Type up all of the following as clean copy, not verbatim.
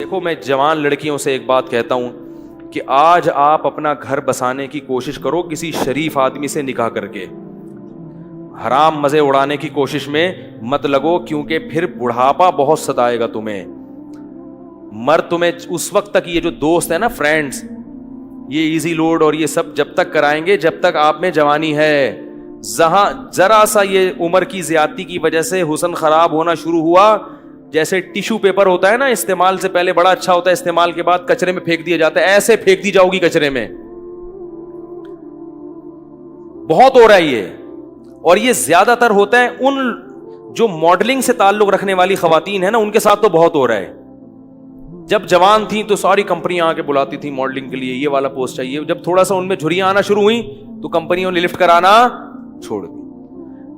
دیکھو میں جوان لڑکیوں سے ایک بات کہتا ہوں کہ آج آپ اپنا گھر بسانے کی کوشش کرو کسی شریف آدمی سے نکاح کر کے، حرام مزے اڑانے کی کوشش میں مت لگو، کیونکہ پھر بڑھاپا بہت ستائے گا تمہیں۔ مرد تمہیں اس وقت تک، یہ جو دوست ہے نا، فرینڈز، یہ ایزی لوڈ اور یہ سب جب تک کرائیں گے جب تک آپ میں جوانی ہے۔ جہاں ذرا سا یہ عمر کی زیادتی کی وجہ سے حسن خراب ہونا شروع ہوا، جیسے ٹیشو پیپر ہوتا ہے نا، استعمال سے پہلے بڑا اچھا ہوتا ہے، استعمال کے بعد کچرے میں پھینک دیا جاتا ہے، ایسے پھینک دی جاؤ گی کچرے میں۔ بہت ہو رہا ہے یہ، اور یہ زیادہ تر ہوتا ہے ان جو ماڈلنگ سے تعلق رکھنے والی خواتین ہیں نا، ان کے ساتھ تو بہت ہو رہا ہے۔ جب جوان تھیں تو ساری کمپنیاں آ کے بلاتی تھیں ماڈلنگ کے لیے، یہ والا پوسٹ چاہیے۔ جب تھوڑا سا ان میں جھریاں آنا شروع ہوئیں تو کمپنیوں نے لفٹ کرانا چھوڑ دی۔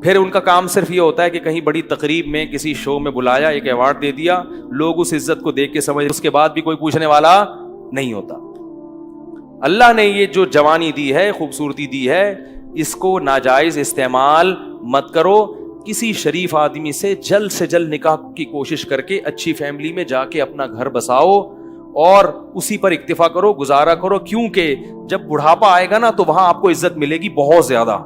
پھر ان کا کام صرف یہ ہوتا ہے کہ کہیں بڑی تقریب میں کسی شو میں بلایا، ایک ایوارڈ دے دیا، لوگ اس عزت کو دیکھ کے سمجھ، اس کے بعد بھی کوئی پوچھنے والا نہیں ہوتا۔ اللہ نے یہ جو جوانی دی ہے، خوبصورتی دی ہے، اس کو ناجائز استعمال مت کرو۔ کسی شریف آدمی سے جلد نکاح کی کوشش کر کے اچھی فیملی میں جا کے اپنا گھر بساؤ اور اسی پر اکتفا کرو، گزارا کرو، کیونکہ جب بڑھاپا آئے گا نا تو وہاں آپ کو عزت ملے گی بہت زیادہ۔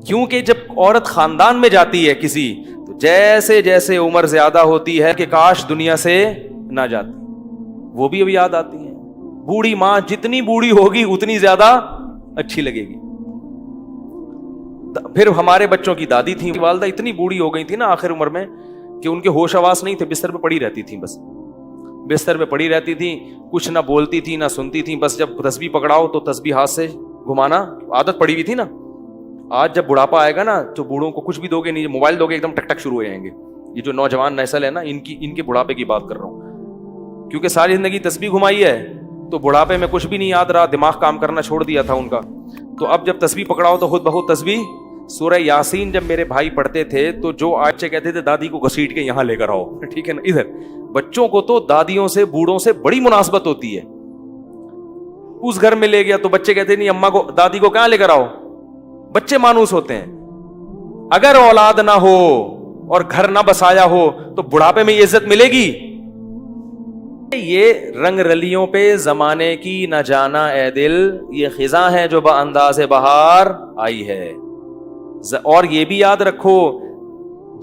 کیونکہ جب عورت خاندان میں جاتی ہے کسی، تو جیسے جیسے عمر زیادہ ہوتی ہے کہ کاش دنیا سے نہ جاتی، وہ بھی اب یاد آتی ہیں۔ بوڑھی ماں جتنی بوڑھی ہوگی اتنی زیادہ اچھی لگے گی۔ پھر ہمارے بچوں کی دادی تھیں، والدہ اتنی بوڑھی ہو گئی تھی نا آخر عمر میں کہ ان کے ہوش حواس نہیں تھے، بستر پہ پڑی رہتی تھیں، بس بستر پہ پڑی رہتی تھیں، کچھ نہ بولتی تھی نہ سنتی تھیں، بس جب تسبیح پکڑاؤ تو تسبیح ہاتھ سے گھمانا، عادت پڑی ہوئی تھی نا۔ آج جب بڑھاپا آئے گا نا تو بوڑھوں کو کچھ بھی دو گے نہیں، موبائل دو گے ایک دم ٹک ٹک شروع ہو جائیں گے۔ یہ جو نوجوان نسل ہے نا، ان کے بڑھاپے کی بات کر رہا ہوں، کیونکہ ساری زندگی تسبیح گھمائی ہے تو بڑھاپے میں کچھ بھی نہیں یاد رہا، دماغ کام کرنا چھوڑ دیا تھا ان کا۔ تو اب جب تسبیح پکڑاؤ تو خود بخود تسبیح۔ سورہ یاسین جب میرے بھائی پڑھتے تھے تو جو آج کہتے تھے دادی کو گھسیٹ کے یہاں لے کر آؤ، ٹھیک ہے نا، ادھر بچوں کو تو دادیوں سے، بوڑھوں سے بڑی مناسبت ہوتی ہے۔ اس گھر میں لے گیا تو بچے کہتے نہیں اماں کو، دادی کو کہاں لے کر آؤ، بچے مانوس ہوتے ہیں۔ اگر اولاد نہ ہو اور گھر نہ بسایا ہو تو بڑھاپے میں یہ عزت ملے گی؟ یہ رنگ رلیوں پہ زمانے کی نہ جانا اے دل، یہ خزاں ہے جو بانداز بہار آئی ہے۔ اور یہ بھی یاد رکھو،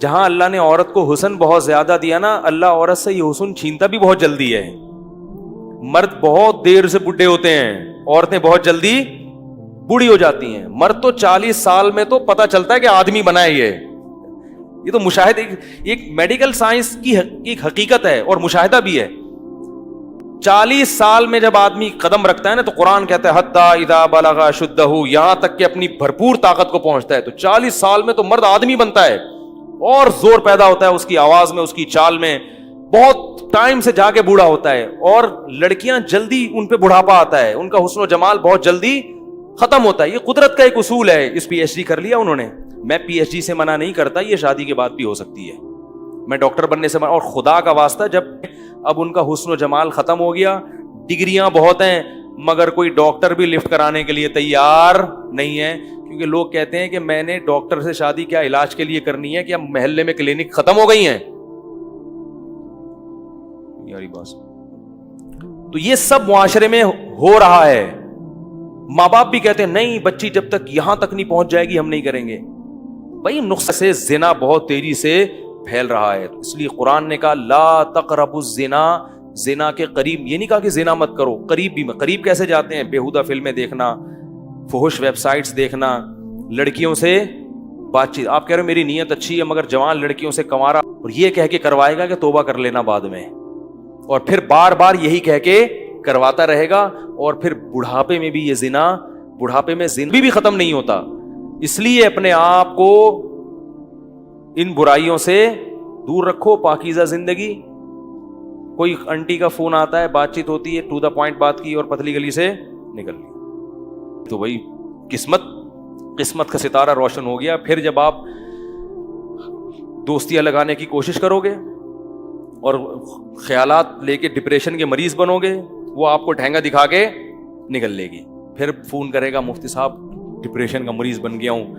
جہاں اللہ نے عورت کو حسن بہت زیادہ دیا نا، اللہ عورت سے یہ حسن چھینتا بھی بہت جلدی ہے۔ مرد بہت دیر سے بڈھے ہوتے ہیں، عورتیں بہت جلدی بوڑھی ہو جاتی ہیں۔ مرد تو 40 سال میں تو پتہ چلتا ہے کہ آدمی بنا ہے۔ یہ تو مشاہدہ، ایک میڈیکل سائنس کی ایک حقیقت ہے اور مشاہدہ بھی ہے۔ 40 سال میں جب آدمی قدم رکھتا ہے نا تو قرآن کہتا ہے حتی اذا بلغ اشدہ، یہاں تک کہ اپنی بھرپور طاقت کو پہنچتا ہے۔ تو 40 سال میں تو مرد آدمی بنتا ہے اور زور پیدا ہوتا ہے اس کی آواز میں، اس کی چال میں، بہت ٹائم سے جا کے بوڑھا ہوتا ہے۔ اور لڑکیاں جلدی ان پہ بڑھاپا آتا ہے، ان کا حسن و جمال بہت جلدی ختم ہوتا ہے۔ یہ قدرت کا ایک اصول ہے۔ اس پی ایچ ڈی کر لیا انہوں نے، میں پی ایچ ڈی سے منع نہیں کرتا، یہ شادی کے بعد بھی ہو سکتی ہے، میں ڈاکٹر بننے سے منع، اور خدا کا واسطہ جب اب ان کا حسن و جمال ختم ہو گیا، ڈگریاں بہت ہیں مگر کوئی ڈاکٹر بھی لفٹ کرانے کے لیے تیار نہیں ہے، کیونکہ لوگ کہتے ہیں کہ میں نے ڈاکٹر سے شادی کیا علاج کے لیے کرنی ہے، کیا محلے میں کلینک ختم ہو گئی ہیں؟ یاری بات۔ تو یہ سب معاشرے میں ہو رہا ہے۔ ماں باپ بھی کہتے ہیں نہیں بچی جب تک یہاں تک نہیں پہنچ جائے گی ہم نہیں کریں گے۔ بھائی نقص سے زنا بہت تیزی سے پھیل رہا ہے، اس لیے قرآن نے کہا لا تقربوا الزنا، زنا کے قریب، یہ نہیں کہا کہ زنا مت کرو، قریب بھی، قریب کیسے جاتے ہیں؟ بیہودہ فلمیں دیکھنا، فحش ویب سائٹس دیکھنا، لڑکیوں سے بات چیت۔ آپ کہہ رہے ہو میری نیت اچھی ہے مگر جوان لڑکیوں سے کنوارا، اور یہ کہہ کے کروائے گا کہ توبہ کر لینا بعد میں، اور پھر بار بار یہی کہہ کے کرواتا رہے گا، اور پھر بڑھاپے میں بھی یہ زنا، بڑھاپے میں زنا بھی ختم نہیں ہوتا۔ اس لیے اپنے آپ کو ان برائیوں سے دور رکھو، پاکیزہ زندگی۔ کوئی انٹی کا فون آتا ہے، بات چیت ہوتی ہے، ٹو دا پوائنٹ بات کی اور پتلی گلی سے نکل لی، تو وہی قسمت کا ستارہ روشن ہو گیا۔ پھر جب آپ دوستیاں لگانے کی کوشش کرو گے اور خیالات لے کے ڈپریشن کے مریض بنو گے، وہ آپ کو ٹھینگا دکھا کے نکل لے گی، پھر فون کرے گا مفتی صاحب ڈپریشن کا مریض بن گیا ہوں،